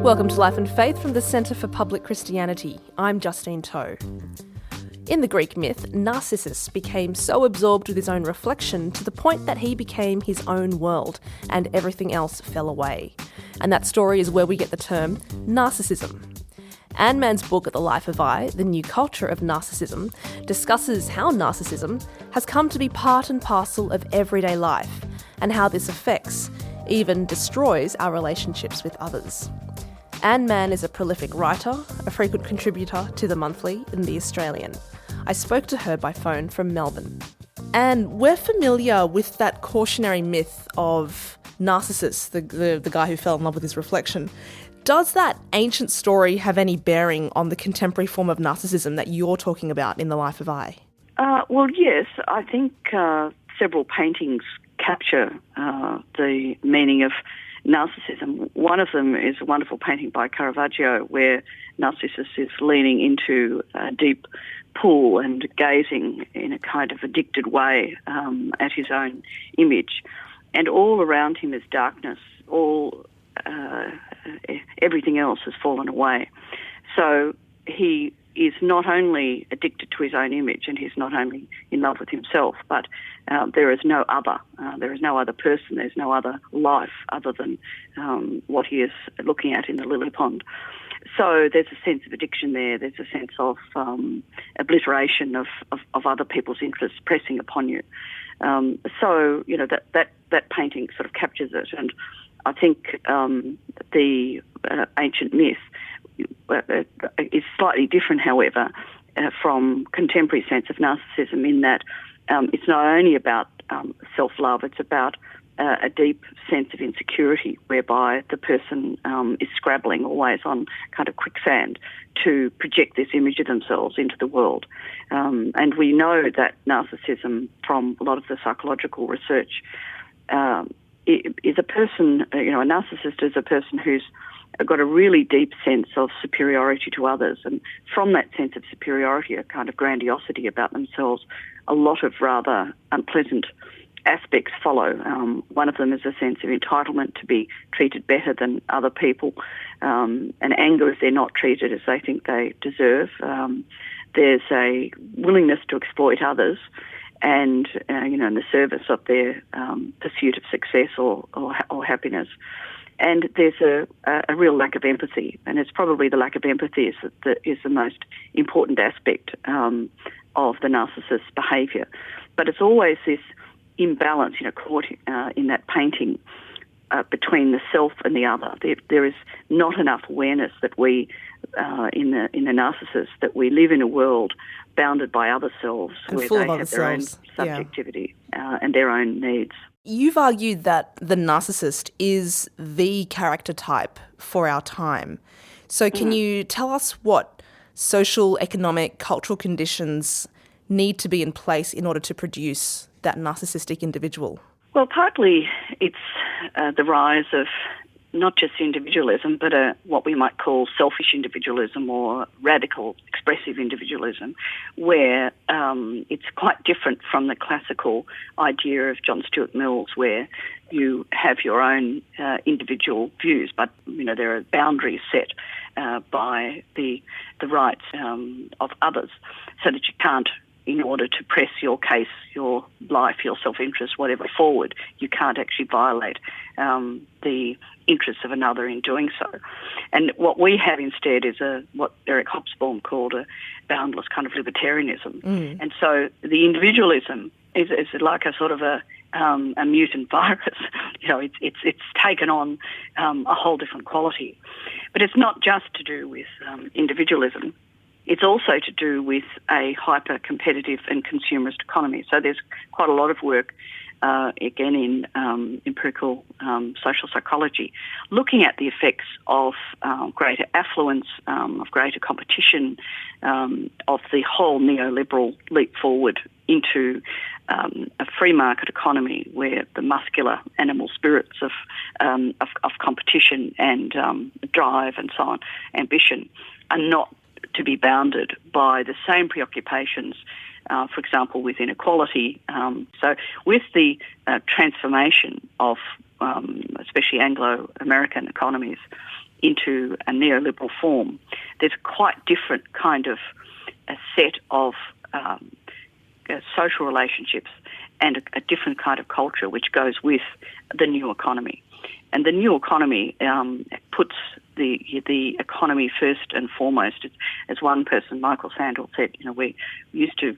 Welcome to Life and Faith from the Centre for Public Christianity. I'm Justine Toe. In the Greek myth, Narcissus became so absorbed with his own reflection to the point that he became his own world and everything else fell away. And that story is where we get the term narcissism. Manne's book, The Life of I, The New Culture of Narcissism, discusses how narcissism has come to be part and parcel of everyday life and how this affects, even destroys, our relationships with others. Manne is a prolific writer, a frequent contributor to The Monthly and The Australian. I spoke to her by phone from Melbourne. And we're familiar with that cautionary myth of Narcissus, the guy who fell in love with his reflection. Does that ancient story have any bearing on the contemporary form of narcissism that you're talking about in The Life of I? Well, yes. I think several paintings capture the meaning of narcissism. One of them is a wonderful painting by Caravaggio where Narcissus is leaning into a deep pool and gazing in a kind of addicted way at his own image. And all around him is darkness. Everything else has fallen away. So he is not only addicted to his own image and he's not only in love with himself, but there is no other. There is no other person. There's no other life other than what he is looking at in the lily pond. So there's a sense of addiction there. There's a sense of obliteration of other people's interests pressing upon you. So, you know, that painting sort of captures it. And I think the ancient myth is slightly different, however, from contemporary sense of narcissism in that it's not only about self-love, it's about a deep sense of insecurity whereby the person is scrabbling always on kind of quicksand to project this image of themselves into the world. And we know that narcissism, from a lot of the psychological research, is a person, a narcissist is a person who's got a really deep sense of superiority to others. And from that sense of superiority, a kind of grandiosity about themselves, a lot of rather unpleasant aspects follow. One of them is a sense of entitlement to be treated better than other people, and anger if they're not treated as they think they deserve. There's a willingness to exploit others and, in the service of their pursuit of success or happiness. And there's a real lack of empathy, and it's probably the lack of empathy that is the most important aspect of the narcissist's behaviour. But it's always this imbalance, caught in that painting between the self and the other. There is not enough awareness that we, in the narcissist, that we live in a world bounded by other selves and where full they of have their own subjectivity and their own needs. You've argued that the narcissist is the character type for our time. So can you tell us what social, economic, cultural conditions need to be in place in order to produce that narcissistic individual? Well, partly it's the rise of not just individualism, but what we might call selfish individualism or radical expressive individualism, where it's quite different from the classical idea of John Stuart Mill's, where you have your own individual views, but there are boundaries set by the rights of others, so that you can't, in order to press your case, your life, your self-interest, whatever, forward, you can't actually violate the interests of another in doing so. And what we have instead is what Eric Hobsbawm called a boundless kind of libertarianism. And so the individualism is like a sort of a mutant virus. It's taken on a whole different quality. But it's not just to do with individualism. It's also to do with a hyper-competitive and consumerist economy. So there's quite a lot of work, again, in empirical social psychology, looking at the effects of greater affluence, of greater competition, of the whole neoliberal leap forward into a free market economy where the muscular animal spirits of competition and drive and so on, ambition, are not to be bounded by the same preoccupations, for example, with inequality. So with the transformation of especially Anglo-American economies into a neoliberal form, there's a quite different kind of a set of social relationships and a different kind of culture which goes with the new economy. And the new economy puts the economy first and foremost. As one person, Michael Sandel, said, we used to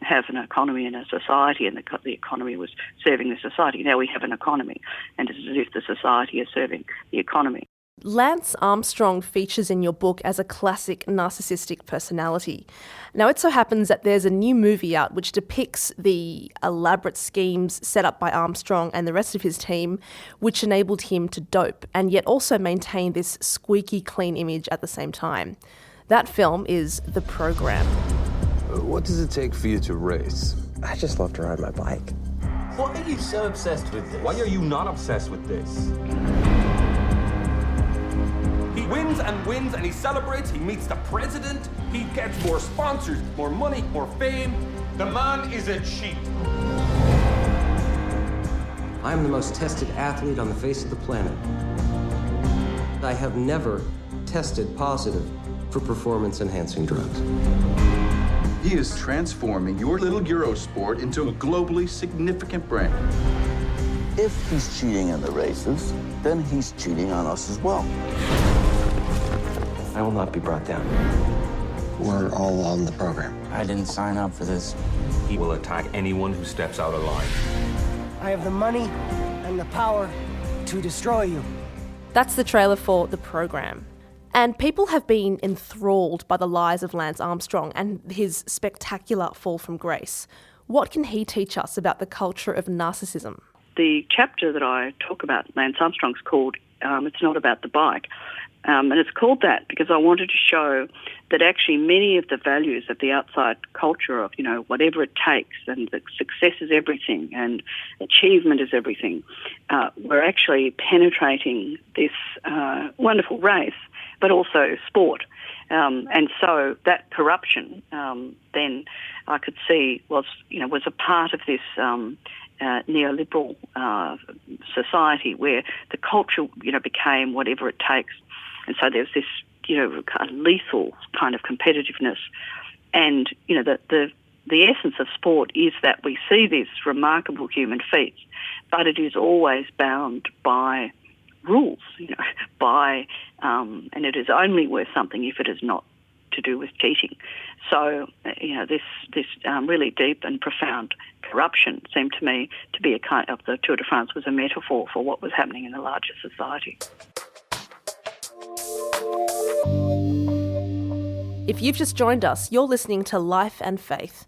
have an economy and a society, and the economy was serving the society. Now we have an economy, and it's as if the society is serving the economy. Lance Armstrong features in your book as a classic narcissistic personality. Now, it so happens that there's a new movie out which depicts the elaborate schemes set up by Armstrong and the rest of his team, which enabled him to dope and yet also maintain this squeaky clean image at the same time. That film is The Program. What does it take for you to race? I just love to ride my bike. Why are you so obsessed with this? Why are you not obsessed with this? He wins and wins and he celebrates, he meets the president, he gets more sponsors, more money, more fame. The man is a cheat. I am the most tested athlete on the face of the planet. I have never tested positive for performance-enhancing drugs. He is transforming your little Eurosport into a globally significant brand. If he's cheating in the races, then he's cheating on us as well. I will not be brought down. We're all on the program. I didn't sign up for this. He will attack anyone who steps out of line. I have the money and the power to destroy you. That's the trailer for The Program. And people have been enthralled by the lies of Lance Armstrong and his spectacular fall from grace. What can he teach us about the culture of narcissism? The chapter that I talk about, Lance Armstrong's called It's Not About the Bike. And it's called that because I wanted to show that actually many of the values of the outside culture of, whatever it takes and that success is everything and achievement is everything, were actually penetrating this wonderful race, but also sport. And so that corruption then I could see was a part of this neoliberal society where the culture, became whatever it takes. And so there's this, kind of lethal kind of competitiveness. And, the essence of sport is that we see these remarkable human feats, but it is always bound by rules, and it is only worth something if it is not to do with cheating. So, this really deep and profound corruption seemed to me to be a kind of the Tour de France was a metaphor for what was happening in the larger society. If you've just joined us, you're listening to Life and Faith.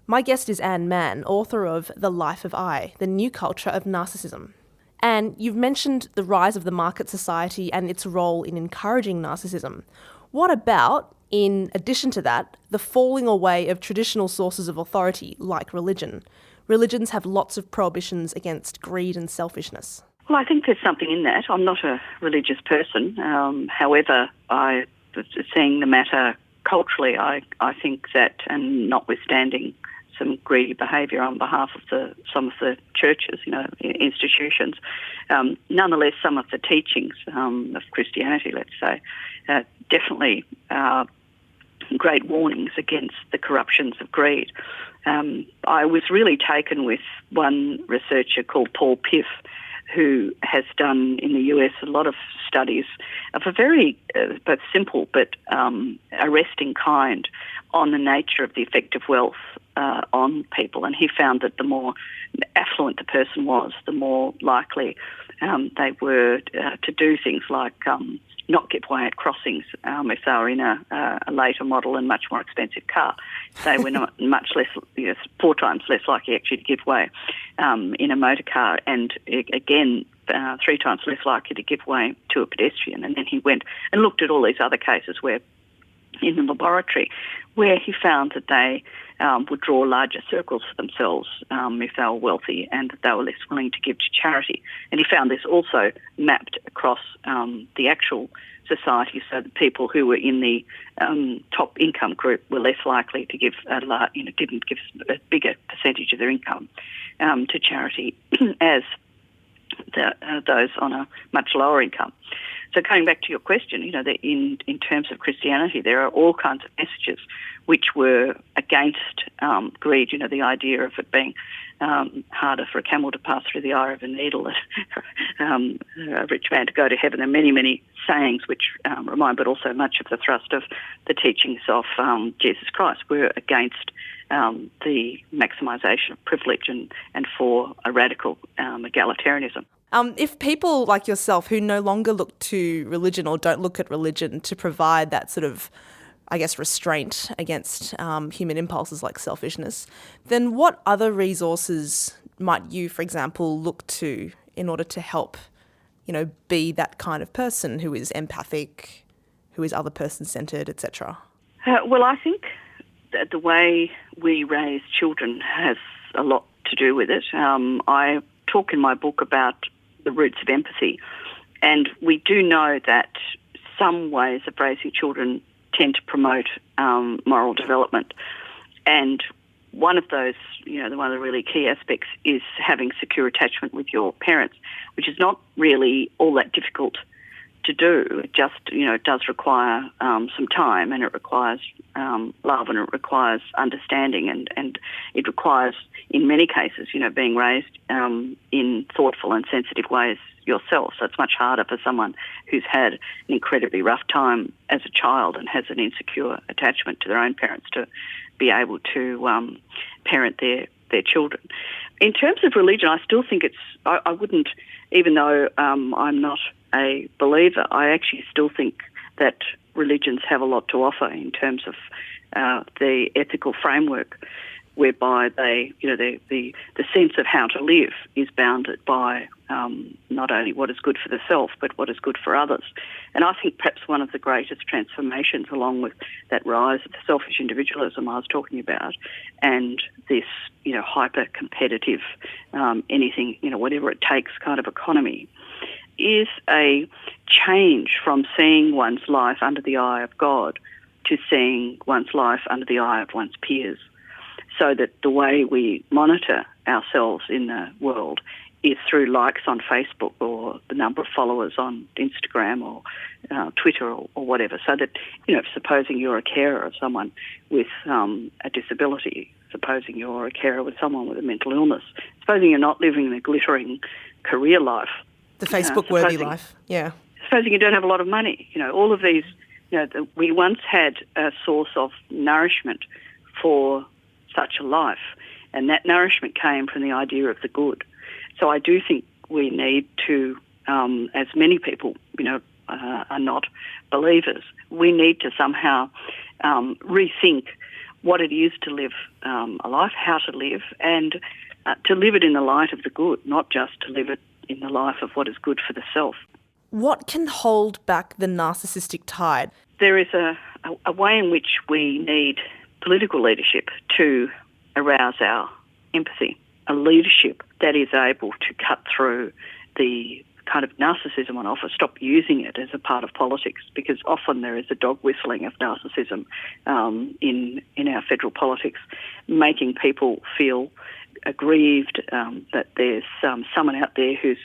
My guest is Manne, author of The Life of I, The New Culture of Narcissism. And you've mentioned the rise of the market society and its role in encouraging narcissism. What about, in addition to that, the falling away of traditional sources of authority like religion? Religions have lots of prohibitions against greed and selfishness. Well, I think there's something in that. I'm not a religious person. However, seeing the matter culturally, I think that, and notwithstanding some greedy behaviour on behalf of some of the churches, institutions, nonetheless, some of the teachings of Christianity, let's say, definitely great warnings against the corruptions of greed. I was really taken with one researcher called Paul Piff, who has done in the US a lot of studies of a very both simple but arresting kind on the nature of the effect of wealth on people. And he found that the more affluent the person was, the more likely they were to do things like not give way at crossings if they were in a later model and much more expensive car. They were not much less, 4 times less likely actually to give way in a motor car, and again 3 times less likely to give way to a pedestrian. And then he went and looked at all these other cases where, in the laboratory, where he found that they would draw larger circles for themselves if they were wealthy, and that they were less willing to give to charity. And he found this also mapped across the actual society, so that people who were in the top income group were less likely to give didn't give a bigger percentage of their income to charity as those on a much lower income. So going back to your question, in terms of Christianity, there are all kinds of messages which were against greed. The idea of it being harder for a camel to pass through the eye of a needle, a rich man to go to heaven. There are many, many sayings which remind, but also much of the thrust of the teachings of Jesus Christ were against the maximisation of privilege and for a radical egalitarianism. If people like yourself who no longer look to religion or don't look at religion to provide that sort of, I guess, restraint against human impulses like selfishness, then what other resources might you, for example, look to in order to help, be that kind of person who is empathic, who is other person-centred, etc.? Well, I think that the way we raise children has a lot to do with it. I talk in my book about the roots of empathy, and we do know that some ways of raising children tend to promote moral development, and one of those, one of the really key aspects is having secure attachment with your parents, which is not really all that difficult to do. It just, it does require some time, and it requires love, and it requires understanding, and it requires, in many cases, being raised in thoughtful and sensitive ways yourself. So it's much harder for someone who's had an incredibly rough time as a child and has an insecure attachment to their own parents to be able to parent their children. In terms of religion, I still think I wouldn't, even though I'm not a believer, I actually still think that religions have a lot to offer in terms of the ethical framework, whereby the sense of how to live is bounded by not only what is good for the self, but what is good for others. And I think perhaps one of the greatest transformations, along with that rise of the selfish individualism I was talking about, and this hyper-competitive, anything, whatever it takes kind of economy, is a change from seeing one's life under the eye of God to seeing one's life under the eye of one's peers, so that the way we monitor ourselves in the world is through likes on Facebook or the number of followers on Instagram or Twitter or whatever. So that, supposing you're a carer of someone with a disability, supposing you're a carer with someone with a mental illness, supposing you're not living the glittering career life, the Facebook-worthy life, yeah. Supposing you don't have a lot of money, all of these, we once had a source of nourishment for such a life, and that nourishment came from the idea of the good. So I do think we need to, as many people, are not believers, we need to somehow rethink what it is to live a life, how to live, and to live it in the light of the good, not just to live it in the life of what is good for the self. What can hold back the narcissistic tide? There is a way in which we need political leadership to arouse our empathy, a leadership that is able to cut through the kind of narcissism on offer, stop using it as a part of politics, because often there is a dog whistling of narcissism in our federal politics, making people feel aggrieved that there's someone out there who's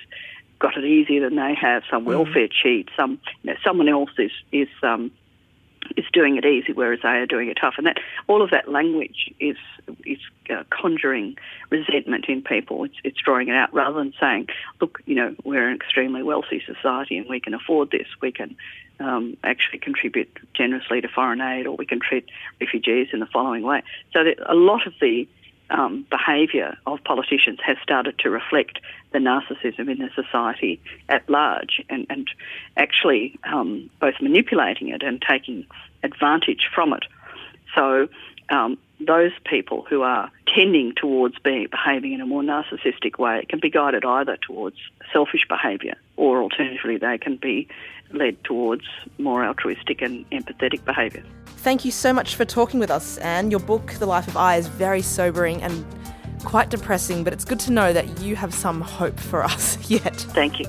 got it easier than they have, some welfare cheat, someone else is doing it easy, whereas they are doing it tough, and that all of that language is conjuring resentment in people. It's drawing it out rather than saying, look, we're an extremely wealthy society and we can afford this. We can actually contribute generously to foreign aid, or we can treat refugees in the following way. So that a lot of the behaviour of politicians has started to reflect the narcissism in the society at large, and actually both manipulating it and taking advantage from it. So those people who are tending towards behaving in a more narcissistic way can be guided either towards selfish behaviour, or alternatively they can be led towards more altruistic and empathetic behaviour. Thank you so much for talking with us, Anne. Your book, The Life of I, is very sobering and quite depressing, but it's good to know that you have some hope for us yet. Thank you.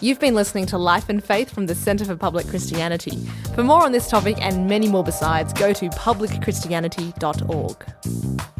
You've been listening to Life and Faith from the Centre for Public Christianity. For more on this topic and many more besides, go to publicchristianity.org.